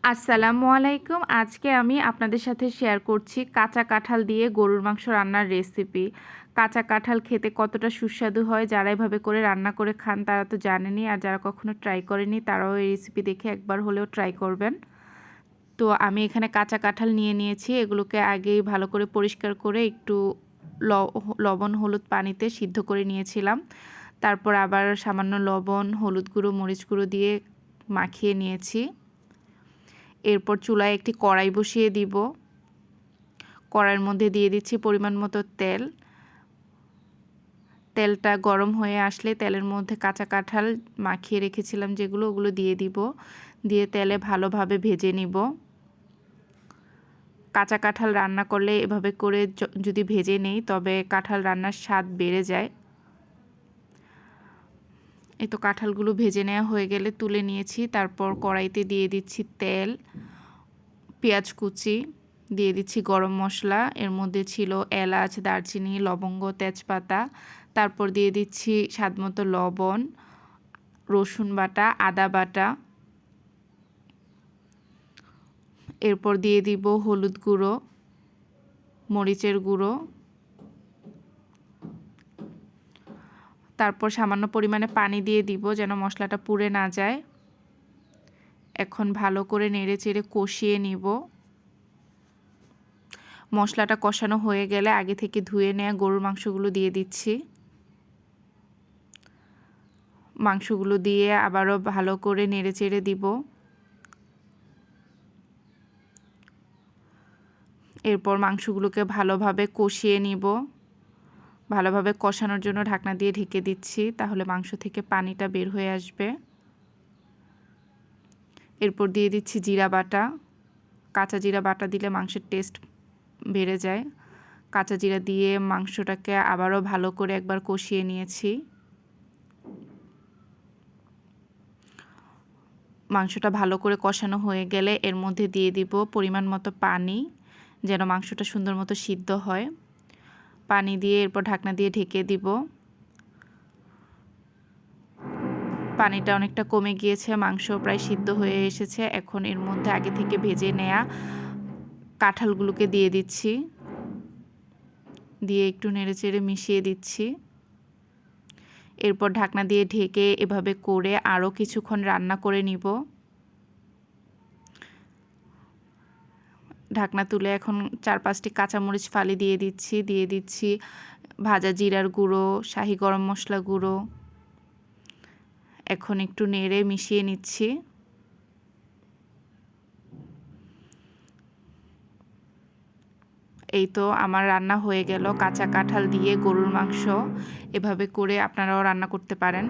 আসসালামু আলাইকুম। আজকে আমি আপনাদের সাথে শেয়ার করছি কাঁচা কাঁঠাল দিয়ে গরুর মাংস রান্নার রেসিপি। কাঁচা কাঁঠাল খেতে কতটা সুস্বাদু হয়, যারা এভাবে করে রান্না করে খান তারা তো জানেনই, আর যারা কখনো ট্রাই করেনি তারাও এই রেসিপি দেখে একবার হলেও ট্রাই করবেন। তো আমি এখানে কাঁচা কাঁঠাল নিয়ে নিয়েছি। এগুলোকে আগেই ভালো করে পরিষ্কার করে একটু লবণ হলুদ পানিতে সিদ্ধ করে নিয়েছিলাম। তারপর আবার সামান্য লবণ, হলুদ গুঁড়ো, মরিচ গুঁড়ো দিয়ে মাখিয়ে নিয়েছি। এরপর চুলায় একটি কড়াই বসিয়ে দিব। কড়াইয়ের মধ্যে দিয়ে দিচ্ছি পরিমাণ মতো তেল। তেলটা গরম হয়ে আসলে তেলের মধ্যে কাঁচা কাঁঠাল মাখিয়ে রেখেছিলাম যেগুলো, ওগুলো দিয়ে দিব। দিয়ে তেলে ভালোভাবে ভেজে নিব। কাঁচা কাঁঠাল রান্না করলে এভাবে করে যদি ভেজে নেই তবে কাঁঠাল রান্নার স্বাদ বেড়ে যায়। এই তো কাঁঠালগুলো ভেজে নেওয়া হয়ে গেলে তুলে নিয়েছি। তারপর কড়াইতে দিয়ে দিচ্ছি তেল, পেঁয়াজ কুচি, দিয়ে দিচ্ছি গরম মশলা, এর মধ্যে ছিল এলাচ, দারচিনি, লবঙ্গ, তেজপাতা। তারপর দিয়ে দিচ্ছি স্বাদমতো লবণ, রসুন বাটা, আদা বাটা। এরপর দিয়ে দিব হলুদ গুঁড়ো, মরিচের গুঁড়ো। তারপর সামান্য পরিমাণে পানি দিয়ে দিব যেন মশলাটা পুড়ে না যায়। এখন ভালো করে নেড়ে চেড়ে কষিয়ে নিব। মশলাটা কষানো হয়ে গেলে আগে থেকে ধুয়ে নেওয়া গরুর মাংসগুলো দিয়ে দিচ্ছি। মাংসগুলো দিয়ে আবারও ভালো করে নেড়ে চেড়ে দিব। এরপর মাংসগুলোকে ভালোভাবে কষিয়ে নিব। ভালোভাবে কষানোর জন্য ঢাকনা দিয়ে ঢেকে দিচ্ছি, তাহলে মাংস থেকে পানিটা বের হয়ে আসবে। এরপর দিয়ে দিচ্ছি জিরা বাটা। কাঁচা জিরা বাটা দিলে মাংসের টেস্ট বেড়ে যায়। কাঁচা জিরা দিয়ে মাংসটাকে আবারও ভালো করে একবার কষিয়ে নিয়েছি। মাংসটা ভালো করে কষানো হয়ে গেলে এর মধ্যে দিয়ে দিব পরিমাণ মতো পানি, যেন মাংসটা সুন্দর মতো সিদ্ধ হয়। পানি দিয়ে এরপর ঢাকনা দিয়ে ঢেকে দিব। পানিটা অনেকটা কমে গিয়েছে, মাংস প্রায় সিদ্ধ হয়ে এসেছে। এখন এর মধ্যে আগে থেকে ভেজে নেওয়া কাঁঠালগুলোকে দিয়ে দিচ্ছি। দিয়ে একটু নেড়েচেড়ে মিশিয়ে দিচ্ছি। এরপর ঢাকনা দিয়ে ঢেকে এভাবে করে আরও কিছুক্ষণ রান্না করে নিব। ঢাকনা তুলে এখন ৪-৫টি কাঁচামরিচ ফালি দিয়ে দিচ্ছি। দিয়ে দিচ্ছি ভাজা জিরার গুঁড়ো, শাহি গরম মশলা গুঁড়ো। এখন একটু নেড়ে মিশিয়ে নিচ্ছি। এই তো আমার রান্না হয়ে গেল কাঁচা কাঁঠাল দিয়ে গরুর মাংস। এভাবে করে আপনারাও রান্না করতে পারেন।